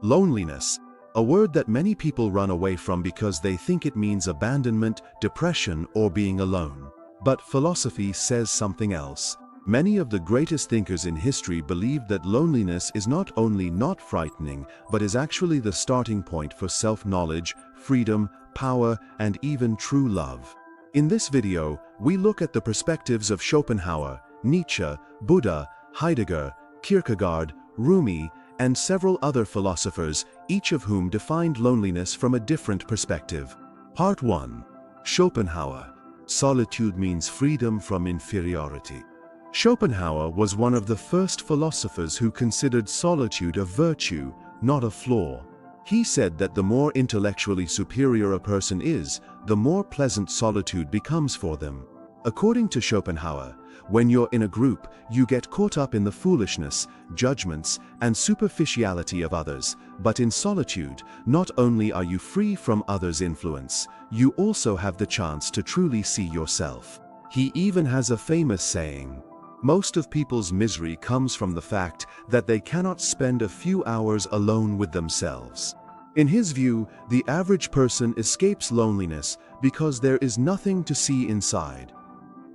Loneliness, a word that many people run away from because they think it means abandonment, depression, or being alone. But philosophy says something else. Many of the greatest thinkers in history believed that loneliness is not only not frightening, but is actually the starting point for self-knowledge, freedom, power, and even true love. In this video, we look at the perspectives of Schopenhauer, Nietzsche, Buddha, Heidegger, Kierkegaard, Rumi, and several other philosophers, each of whom defined loneliness from a different perspective. Part 1. Schopenhauer. Solitude means freedom from inferiority. Schopenhauer was one of the first philosophers who considered solitude a virtue, not a flaw. He said that the more intellectually superior a person is, the more pleasant solitude becomes for them. According to Schopenhauer, when you're in a group, you get caught up in the foolishness, judgments, and superficiality of others, but in solitude, not only are you free from others' influence, you also have the chance to truly see yourself. He even has a famous saying, "Most of people's misery comes from the fact that they cannot spend a few hours alone with themselves." In his view, the average person escapes loneliness because there is nothing to see inside.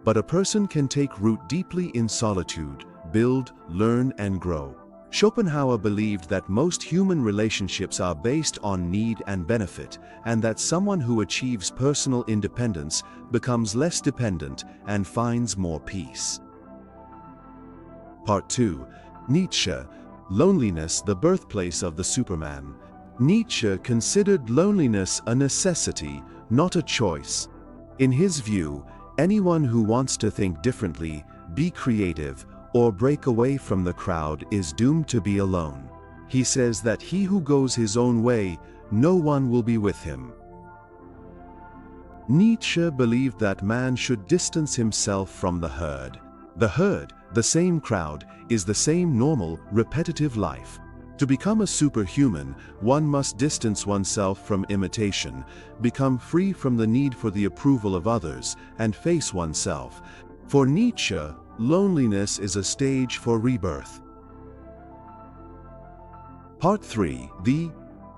But a person can take root deeply in solitude, build, learn, and grow. Schopenhauer believed that most human relationships are based on need and benefit, and that someone who achieves personal independence becomes less dependent and finds more peace. Part 2. Nietzsche. Loneliness, the birthplace of the Superman. Nietzsche considered loneliness a necessity, not a choice. In his view, anyone who wants to think differently, be creative, or break away from the crowd is doomed to be alone. He says that he who goes his own way, no one will be with him. Nietzsche believed that man should distance himself from the herd. The herd, the same crowd, is the same normal, repetitive life. To become a superhuman, one must distance oneself from imitation, become free from the need for the approval of others, and face oneself. For Nietzsche, loneliness is a stage for rebirth. Part 3. The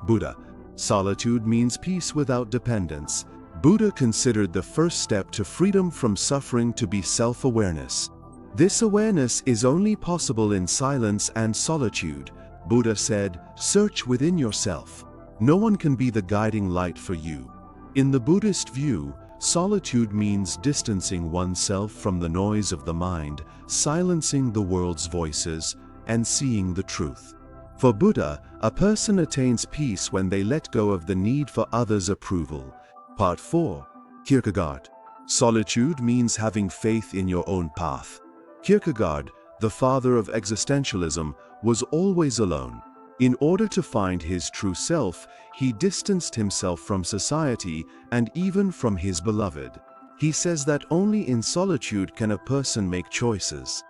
Buddha. Solitude means peace without dependence. Buddha considered the first step to freedom from suffering to be self-awareness. This awareness is only possible in silence and solitude. Buddha said, "Search within yourself. No one can be the guiding light for you." In the Buddhist view, solitude means distancing oneself from the noise of the mind, silencing the world's voices, and seeing the truth. For Buddha, a person attains peace when they let go of the need for others' approval. Part 4. Kierkegaard. Solitude means having faith in your own path. Kierkegaard, the father of existentialism, was always alone. In order to find his true self, he distanced himself from society and even from his beloved. He says that only in solitude can a person make choices.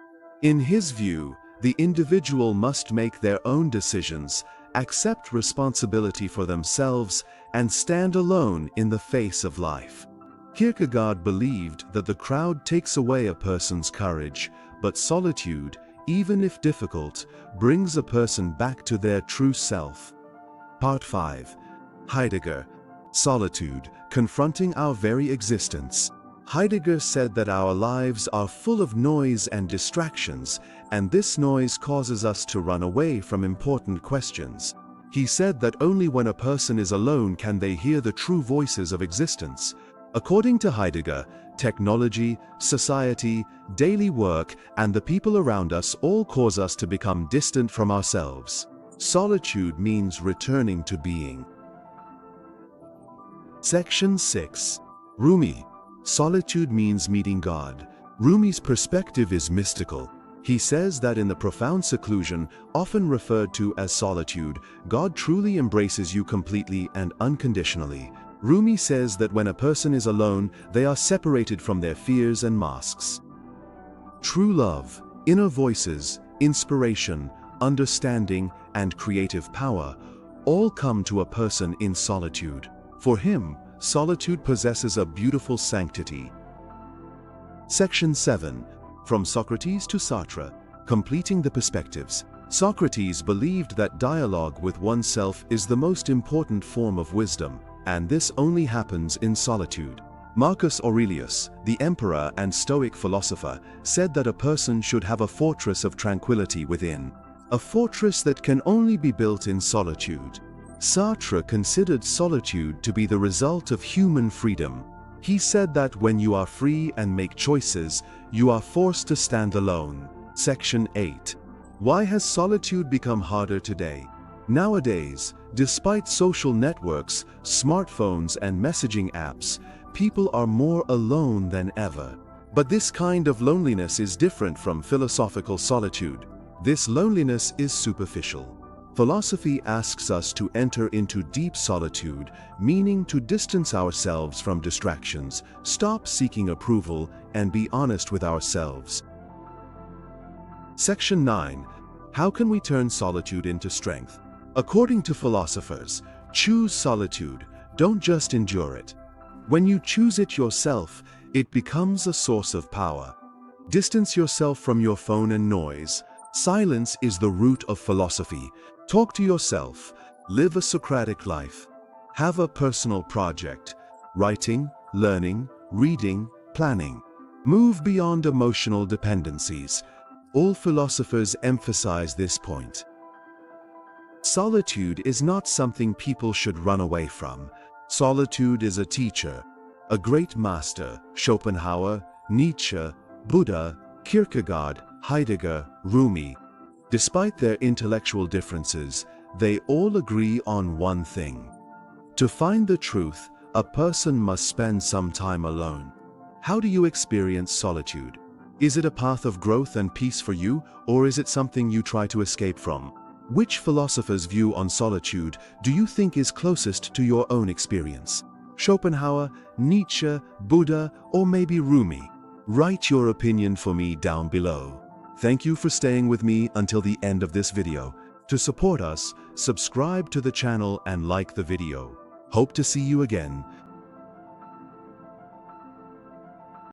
In his view, the individual must make their own decisions, accept responsibility for themselves, and stand alone in the face of life. Kierkegaard believed that the crowd takes away a person's courage, but solitude, even if difficult, brings a person back to their true self. Part 5. Heidegger. Solitude, confronting our very existence. Heidegger said that our lives are full of noise and distractions, and this noise causes us to run away from important questions. He said that only when a person is alone can they hear the true voices of existence. According to Heidegger, technology, society, daily work, and the people around us all cause us to become distant from ourselves. Solitude means returning to being. Section 6. Rumi. Solitude means meeting God. Rumi's perspective is mystical. He says that in the profound seclusion, often referred to as solitude, God truly embraces you completely and unconditionally. Rumi says that when a person is alone, they are separated from their fears and masks. True love, inner voices, inspiration, understanding, and creative power all come to a person in solitude. For him, solitude possesses a beautiful sanctity. Section 7. From Socrates to Sartre. Completing the perspectives. Socrates believed that dialogue with oneself is the most important form of wisdom, and this only happens in solitude. Marcus Aurelius, the emperor and Stoic philosopher, said that a person should have a fortress of tranquility within, a fortress that can only be built in solitude. Sartre considered solitude to be the result of human freedom. He said that when you are free and make choices, you are forced to stand alone. Section 8. Why has solitude become harder today? Nowadays, despite social networks, smartphones, and messaging apps, people are more alone than ever. But this kind of loneliness is different from philosophical solitude. This loneliness is superficial. Philosophy asks us to enter into deep solitude, meaning to distance ourselves from distractions, stop seeking approval, and be honest with ourselves. Section 9. How can we turn solitude into strength? According to philosophers, choose solitude, don't just endure it. When you choose it yourself, it becomes a source of power. Distance yourself from your phone and noise. Silence is the root of philosophy. Talk to yourself. Live a Socratic life. Have a personal project. Writing, learning, reading, planning. Move beyond emotional dependencies. All philosophers emphasize this point. Solitude is not something people should run away from. Solitude is a teacher, a great master. Schopenhauer, Nietzsche, Buddha, Kierkegaard, Heidegger, Rumi. Despite their intellectual differences, they all agree on one thing. To find the truth, a person must spend some time alone. How do you experience solitude? Is it a path of growth and peace for you, or is it something you try to escape from? Which philosopher's view on solitude do you think is closest to your own experience? Schopenhauer, Nietzsche, Buddha, or maybe Rumi? Write your opinion for me down below. Thank you for staying with me until the end of this video. To support us, subscribe to the channel and like the video. Hope to see you again.